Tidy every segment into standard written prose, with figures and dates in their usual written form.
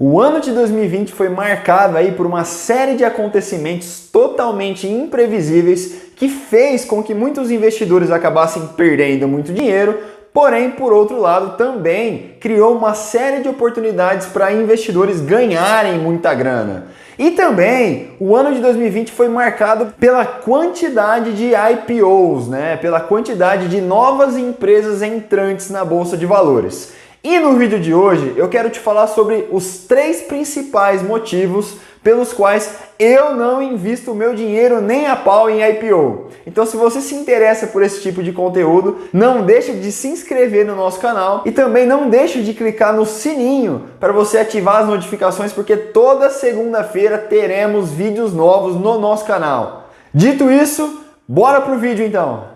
O ano de 2020 foi marcado aí por uma série de acontecimentos totalmente imprevisíveis que fez com que muitos investidores acabassem perdendo muito dinheiro, porém, por outro lado, também criou uma série de oportunidades para investidores ganharem muita grana. E também, o ano de 2020 foi marcado pela quantidade de IPOs, pela quantidade de novas empresas entrantes na Bolsa de Valores. E no vídeo de hoje eu quero te falar sobre os 3 principais motivos pelos quais eu não invisto o meu dinheiro nem a pau em IPO. Então, se você se interessa por esse tipo de conteúdo, não deixe de se inscrever no nosso canal e também não deixe de clicar no sininho para você ativar as notificações, porque toda segunda-feira teremos vídeos novos no nosso canal. Dito isso, bora pro vídeo então!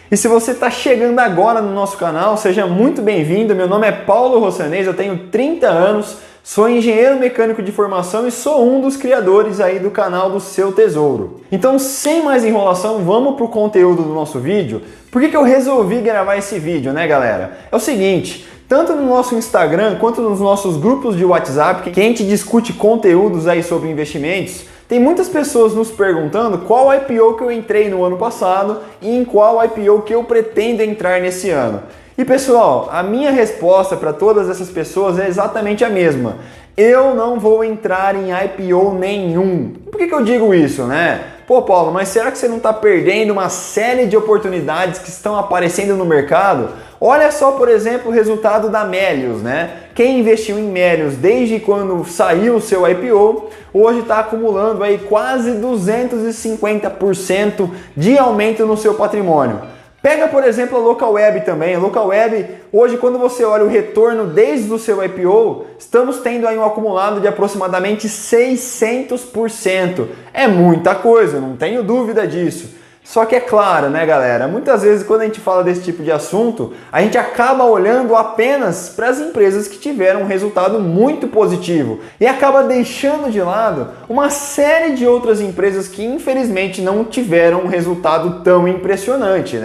E se você está chegando agora no nosso canal, seja muito bem-vindo. Meu nome é Paulo Rossanez, eu tenho 30 anos, sou engenheiro mecânico de formação e sou um dos criadores aí do canal do Seu Tesouro. Então, sem mais enrolação, vamos para o conteúdo do nosso vídeo. Por que eu resolvi gravar esse vídeo, galera? É o seguinte, tanto no nosso Instagram quanto nos nossos grupos de WhatsApp, que a gente discute conteúdos aí sobre investimentos, tem muitas pessoas nos perguntando qual IPO que eu entrei no ano passado e em qual IPO que eu pretendo entrar nesse ano. E pessoal, a minha resposta para todas essas pessoas é exatamente a mesma. Eu não vou entrar em IPO nenhum. Por que eu digo isso, Pô, Paulo, mas será que você não está perdendo uma série de oportunidades que estão aparecendo no mercado? Olha só, por exemplo, o resultado da Melius, Quem investiu em Melius desde quando saiu o seu IPO, hoje está acumulando aí quase 250% de aumento no seu patrimônio. Pega, por exemplo, a Localweb também. A Localweb, hoje, quando você olha o retorno desde o seu IPO, estamos tendo aí um acumulado de aproximadamente 600%. É muita coisa, não tenho dúvida disso. Só que é claro, galera, muitas vezes quando a gente fala desse tipo de assunto, a gente acaba olhando apenas para as empresas que tiveram um resultado muito positivo e acaba deixando de lado uma série de outras empresas que infelizmente não tiveram um resultado tão impressionante,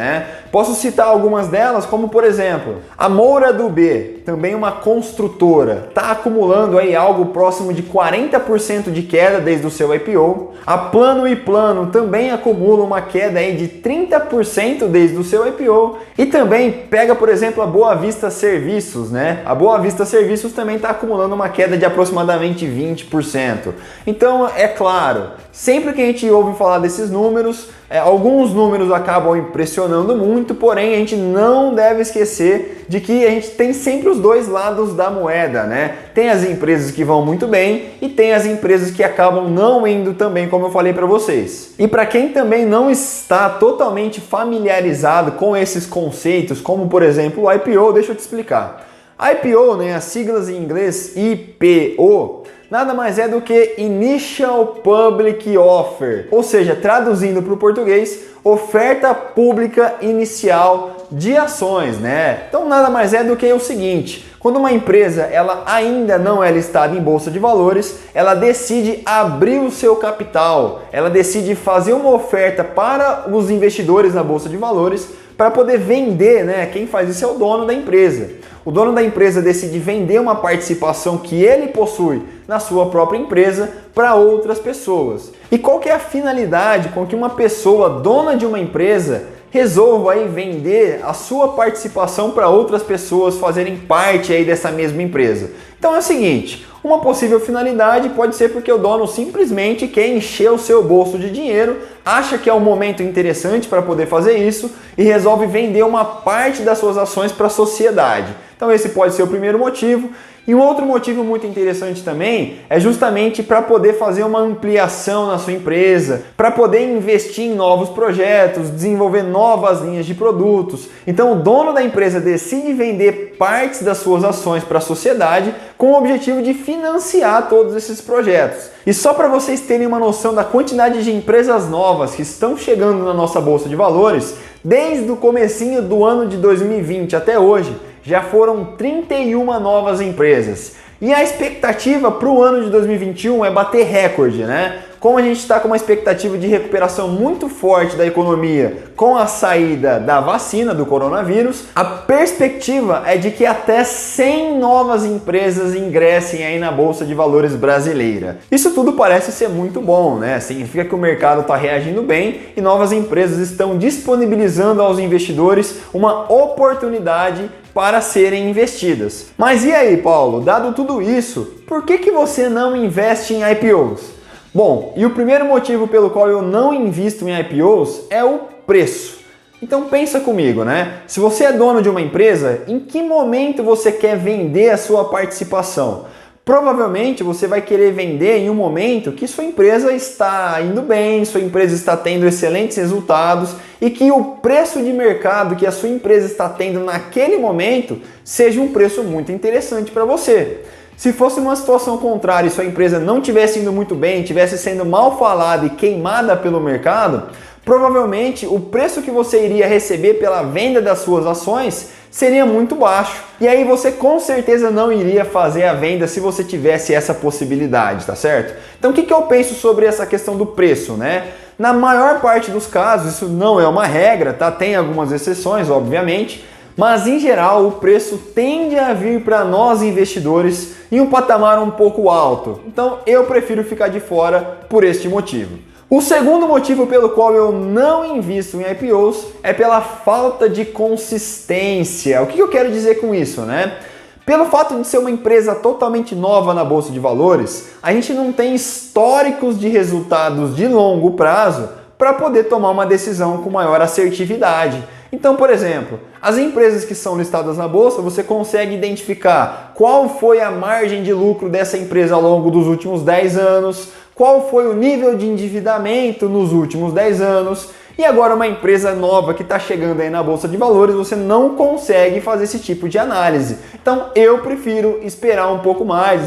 Posso citar algumas delas, como por exemplo, a Moura do B, também uma construtora, está acumulando aí algo próximo de 40% de queda desde o seu IPO. A Plano e Plano também acumula uma queda aí de 30% desde o seu IPO. E também pega, por exemplo, a Boa Vista Serviços, A Boa Vista Serviços também está acumulando uma queda de aproximadamente 20%. Então, é claro, sempre que a gente ouve falar desses números, alguns números acabam impressionando muito, porém a gente não deve esquecer de que a gente tem sempre os dois lados da moeda, Tem as empresas que vão muito bem e tem as empresas que acabam não indo tão bem, como eu falei para vocês. E para quem também não está totalmente familiarizado com esses conceitos, como por exemplo o IPO, deixa eu te explicar. IPO, as siglas em inglês IPO, nada mais é do que Initial Public Offer, ou seja, traduzindo para o português, oferta pública inicial de ações, Então nada mais é do que o seguinte, quando uma empresa ela ainda não é listada em bolsa de valores, ela decide abrir o seu capital, ela decide fazer uma oferta para os investidores na bolsa de valores para poder vender, Quem faz isso é o dono da empresa. O dono da empresa decide vender uma participação que ele possui na sua própria empresa para outras pessoas. E qual que é a finalidade com que uma pessoa dona de uma empresa resolva aí vender a sua participação para outras pessoas fazerem parte aí dessa mesma empresa? Então é o seguinte, uma possível finalidade pode ser porque o dono simplesmente quer encher o seu bolso de dinheiro, acha que é um momento interessante para poder fazer isso e resolve vender uma parte das suas ações para a sociedade. Então esse pode ser o primeiro motivo. E um outro motivo muito interessante também é justamente para poder fazer uma ampliação na sua empresa, para poder investir em novos projetos, desenvolver novas linhas de produtos. Então o dono da empresa decide vender partes das suas ações para a sociedade com o objetivo de financiar todos esses projetos. E só para vocês terem uma noção da quantidade de empresas novas que estão chegando na nossa bolsa de valores, desde o comecinho do ano de 2020 até hoje, já foram 31 novas empresas. E a expectativa para o ano de 2021 é bater recorde, como a gente está com uma expectativa de recuperação muito forte da economia com a saída da vacina do coronavírus, a perspectiva é de que até 100 novas empresas ingressem aí na Bolsa de Valores brasileira. Isso tudo parece ser muito bom, né? Significa que o mercado está reagindo bem e novas empresas estão disponibilizando aos investidores uma oportunidade para serem investidas. Mas e aí, Paulo? Dado tudo isso, por que você não investe em IPOs? Bom, e o primeiro motivo pelo qual eu não invisto em IPOs é o preço. Então pensa comigo, né? Se você é dono de uma empresa, em que momento você quer vender a sua participação? Provavelmente você vai querer vender em um momento que sua empresa está indo bem, sua empresa está tendo excelentes resultados e que o preço de mercado que a sua empresa está tendo naquele momento seja um preço muito interessante para você. Se fosse uma situação contrária e sua empresa não estivesse indo muito bem, estivesse sendo mal falada e queimada pelo mercado, provavelmente o preço que você iria receber pela venda das suas ações seria muito baixo. E aí você com certeza não iria fazer a venda se você tivesse essa possibilidade, tá certo? Então o que eu penso sobre essa questão do preço, né? Na maior parte dos casos, isso não é uma regra, tá? Tem algumas exceções, obviamente, mas em geral o preço tende a vir para nós investidores em um patamar um pouco alto. Então eu prefiro ficar de fora por este motivo. O segundo motivo pelo qual eu não invisto em IPOs é pela falta de consistência. O que eu quero dizer com isso, né? Pelo fato de ser uma empresa totalmente nova na Bolsa de Valores, a gente não tem históricos de resultados de longo prazo para poder tomar uma decisão com maior assertividade. Então, por exemplo, as empresas que são listadas na Bolsa, você consegue identificar qual foi a margem de lucro dessa empresa ao longo dos últimos 10 anos, qual foi o nível de endividamento nos últimos 10 anos, e agora uma empresa nova que está chegando aí na Bolsa de Valores, você não consegue fazer esse tipo de análise. Então eu prefiro esperar um pouco mais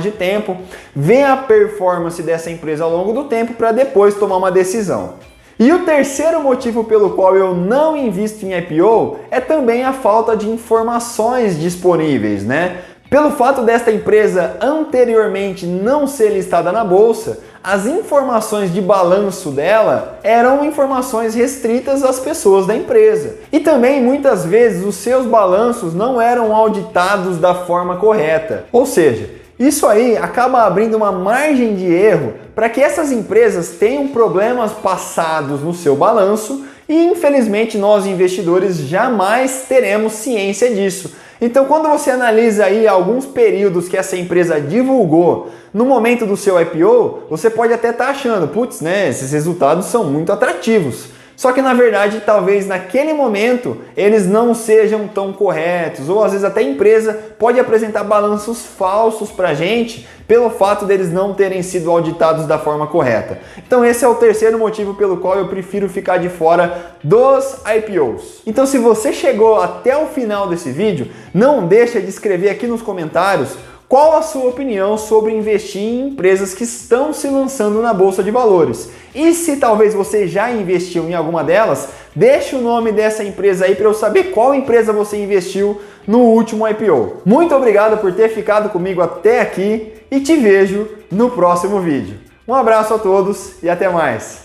de tempo, ver a performance dessa empresa ao longo do tempo para depois tomar uma decisão. E o terceiro motivo pelo qual eu não invisto em IPO é também a falta de informações disponíveis, né? Pelo fato desta empresa anteriormente não ser listada na bolsa, as informações de balanço dela eram informações restritas às pessoas da empresa. E também muitas vezes os seus balanços não eram auditados da forma correta. Ou seja, isso aí acaba abrindo uma margem de erro para que essas empresas tenham problemas passados no seu balanço e infelizmente nós investidores jamais teremos ciência disso. Então quando você analisa aí alguns períodos que essa empresa divulgou no momento do seu IPO, você pode até estar achando, putz, né, esses resultados são muito atrativos. Só que na verdade, talvez naquele momento, eles não sejam tão corretos, ou às vezes até a empresa pode apresentar balanços falsos para a gente pelo fato deles não terem sido auditados da forma correta. Então esse é o terceiro motivo pelo qual eu prefiro ficar de fora dos IPOs. Então se você chegou até o final desse vídeo, não deixa de escrever aqui nos comentários qual a sua opinião sobre investir em empresas que estão se lançando na Bolsa de Valores. E se talvez você já investiu em alguma delas, deixa o nome dessa empresa aí para eu saber qual empresa você investiu no último IPO. Muito obrigado por ter ficado comigo até aqui e te vejo no próximo vídeo. Um abraço a todos e até mais!